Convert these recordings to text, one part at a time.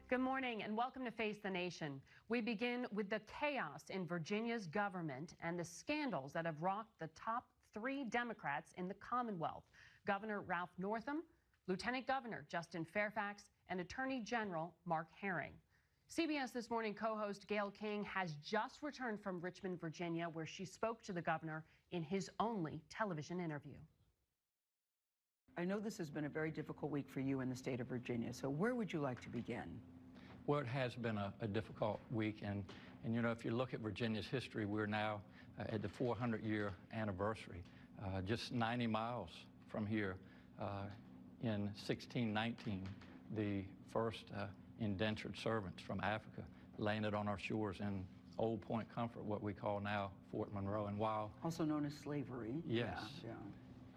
Good morning and welcome to Face the Nation. We begin with the chaos in Virginia's government and the scandals that have rocked the top 3 Democrats in the Commonwealth: Governor Ralph Northam, Lieutenant Governor Justin Fairfax, and Attorney General Mark Herring. CBS This Morning co-host Gayle King has just returned from Richmond, Virginia, where she spoke to the governor in his only television interview. I know this has been a very difficult week for you in the state of Virginia, so where would you like to begin? Well, it has been a difficult week, and you know, if you look at Virginia's history, we're now at the 400-year anniversary. Just 90 miles from here, in 1619, the first indentured servants from Africa landed on our shores in Old Point Comfort, what we call now Fort Monroe. And while also known as slavery. Yes. Yeah.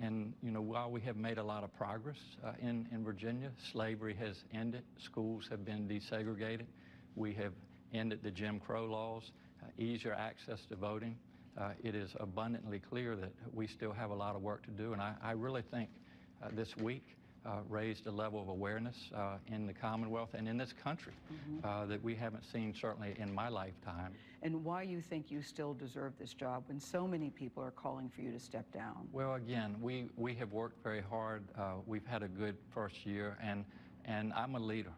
And, you know, while we have made a lot of progress in Virginia, slavery has ended, schools have been desegregated, we have ended the Jim Crow laws, easier access to voting. It is abundantly clear that we still have a lot of work to do, and I really think this week raised a level of awareness in the Commonwealth and in this country that we haven't seen certainly in my lifetime. And why you think you still deserve this job when so many people are calling for you to step down? Well, again, we have worked very hard. We've had a good first year, and I'm a leader.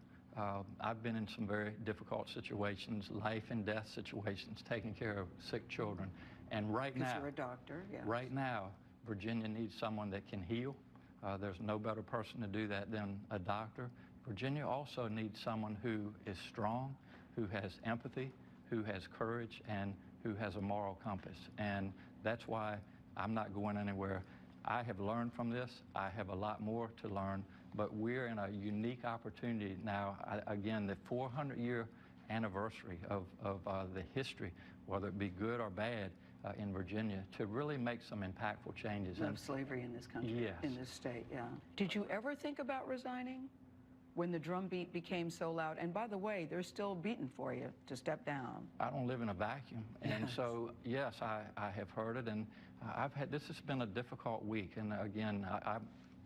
I've been in some very difficult situations, life and death situations, taking care of sick children. And right now, you're a doctor, yes. Right now, Virginia needs someone that can heal. There's no better person to do that than a doctor. Virginia also needs someone who is strong, who has empathy, who has courage, and who has a moral compass. And that's why I'm not going anywhere. I have learned from this. I have a lot more to learn, but we're in a unique opportunity now. Again, the 400-year anniversary of the history, whether it be good or bad, in Virginia, to really make some impactful changes. Of slavery in this country, yes. In this state, yeah. Did you ever think about resigning when the drumbeat became so loud? And by the way, they're still beating for you to step down. I don't live in a vacuum. And so, yes, I have heard it, and this has been a difficult week. And again,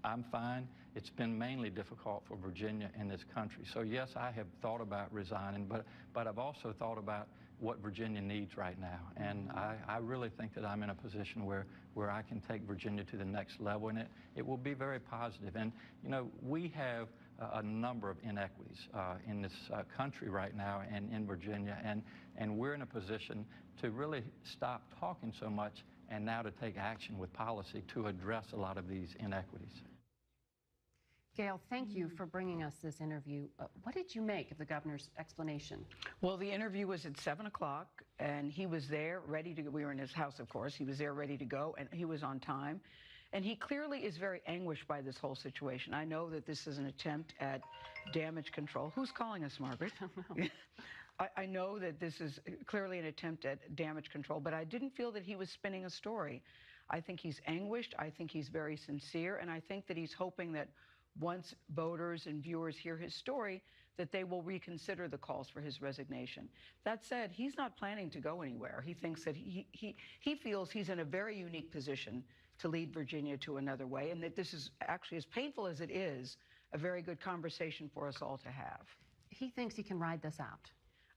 I'm fine. It's been mainly difficult for Virginia in this country. So yes, I have thought about resigning, but I've also thought about what Virginia needs right now. And I really think that I'm in a position where I can take Virginia to the next level, and it will be very positive. And, you know, we have a number of inequities in this country right now and in Virginia, and we're in a position to really stop talking so much and now to take action with policy to address a lot of these inequities. Gayle, thank you for bringing us this interview. What did you make of the governor's explanation? Well, the interview was at 7 o'clock, and he was there ready to go. We were in his house, of course. He was there ready to go, and he was on time. And he clearly is very anguished by this whole situation. I know that this is an attempt at damage control. Who's calling us, Margaret? I know that this is clearly an attempt at damage control, but I didn't feel that he was spinning a story. I think he's anguished. I think he's very sincere, and I think that he's hoping that once voters and viewers hear his story, that they will reconsider the calls for his resignation. That said, he's not planning to go anywhere. He thinks that he feels he's in a very unique position to lead Virginia to another way, and that this is actually, as painful as it is, a very good conversation for us all to have. He thinks he can ride this out.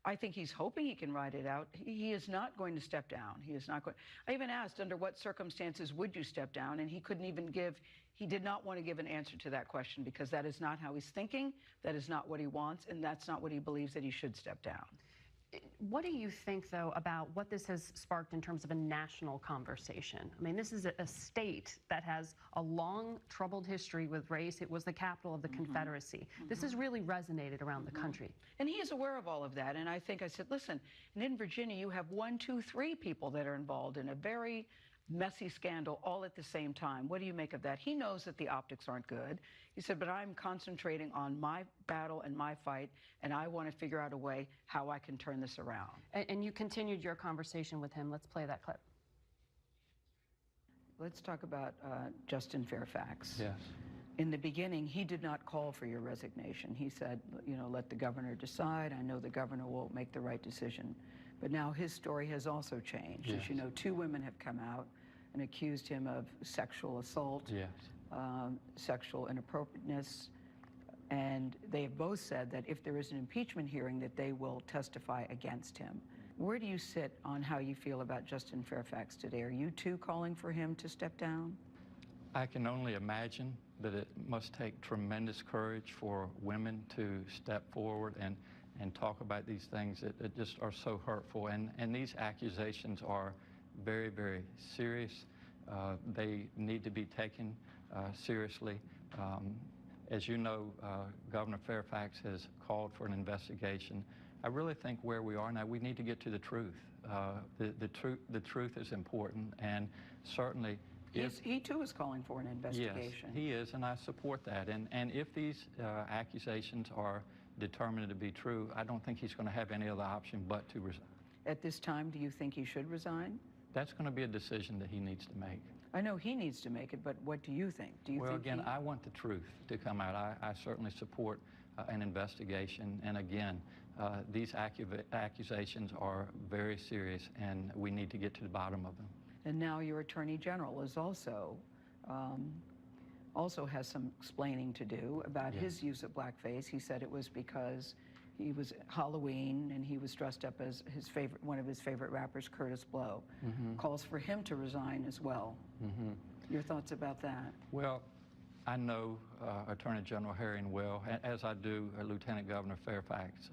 I think he's hoping he can ride it out. He is not going to step down. He is not going. I even asked, under what circumstances would you step down? And he couldn't even he did not want to give an answer to that question, because that is not how he's thinking, that is not what he wants, and that's not what he believes that he should step down. What do you think, though, about what this has sparked in terms of a national conversation? I mean, this is a state that has a long, troubled history with race. It was the capital of the Confederacy. This has really resonated around the country. And he is aware of all of that. And I think I said, listen, and in Virginia, you have 1, 2, 3 people that are involved in a very messy scandal all at the same time. What do you make of that? He knows that the optics aren't good. He said, but I'm concentrating on my battle and my fight, and I want to figure out a way how I can turn this around. And you continued your conversation with him. Let's play that clip. Let's talk about Justin Fairfax. Yes. In the beginning, he did not call for your resignation. He said, you know, let the governor decide. I know the governor will make the right decision. But now his story has also changed. Yes. As you know, 2 women have come out and accused him of sexual assault, yes. Sexual inappropriateness. And they have both said that if there is an impeachment hearing, that they will testify against him. Where do you sit on how you feel about Justin Fairfax today? Are you too calling for him to step down? I can only imagine that it must take tremendous courage for women to step forward and talk about these things that just are so hurtful. And these accusations are very, very serious. They need to be taken seriously. As you know, Governor Fairfax has called for an investigation. I really think where we are now, we need to get to the truth. The truth is important, and certainly He too is calling for an investigation. Yes, he is, and I support that. And if these accusations are determined to be true, I don't think he's going to have any other option but to resign. At this time, do you think he should resign? That's going to be a decision that he needs to make. I know he needs to make it, but what do you think? Do you well, think again, I want the truth to come out. I certainly support an investigation. And again, these accusations are very serious, and we need to get to the bottom of them. And now your Attorney General is also has some explaining to do about his use of blackface. He said it was because he was Halloween and he was dressed up as one of his favorite rappers, Curtis Blow. Calls for him to resign as well. Your thoughts about that? Well, I know Attorney General Herring well, as I do Lieutenant Governor Fairfax.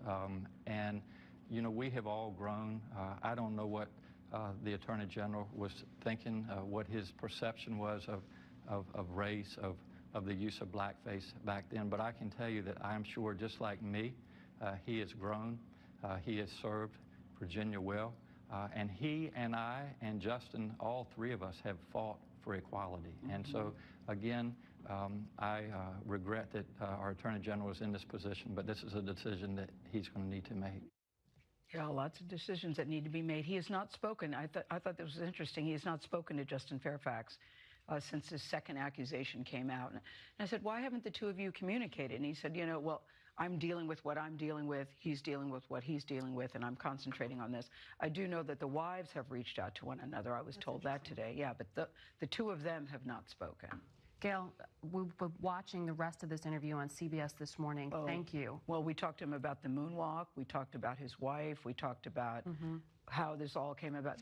And, you know, we have all grown. I don't know what the Attorney General was thinking, what his perception was of race, of the use of blackface back then. But I can tell you that I'm sure, just like me, he has grown. He has served Virginia well. And he and I and Justin, all three of us, have fought for equality. And so, again, I regret that our Attorney General is in this position, but this is a decision that he's going to need to make. Yeah, lots of decisions that need to be made. He has not spoken. I thought this was interesting. He has not spoken to Justin Fairfax since his second accusation came out. And I said, why haven't the two of you communicated? And he said, you know, well, I'm dealing with what I'm dealing with, he's dealing with what he's dealing with, and I'm concentrating on this. I do know that the wives have reached out to one another. I was told that today. Yeah, but the two of them have not spoken. Gayle, we'll be watching the rest of this interview on CBS This Morning. Thank you. Well, we talked to him about the moonwalk. We talked about his wife. We talked about how this all came about.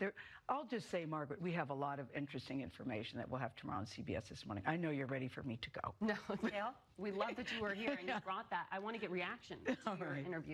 I'll just say, Margaret, we have a lot of interesting information that we'll have tomorrow on CBS This Morning. I know you're ready for me to go. No, Gayle, we love that you were here and you brought that. I want to get reaction to your interview.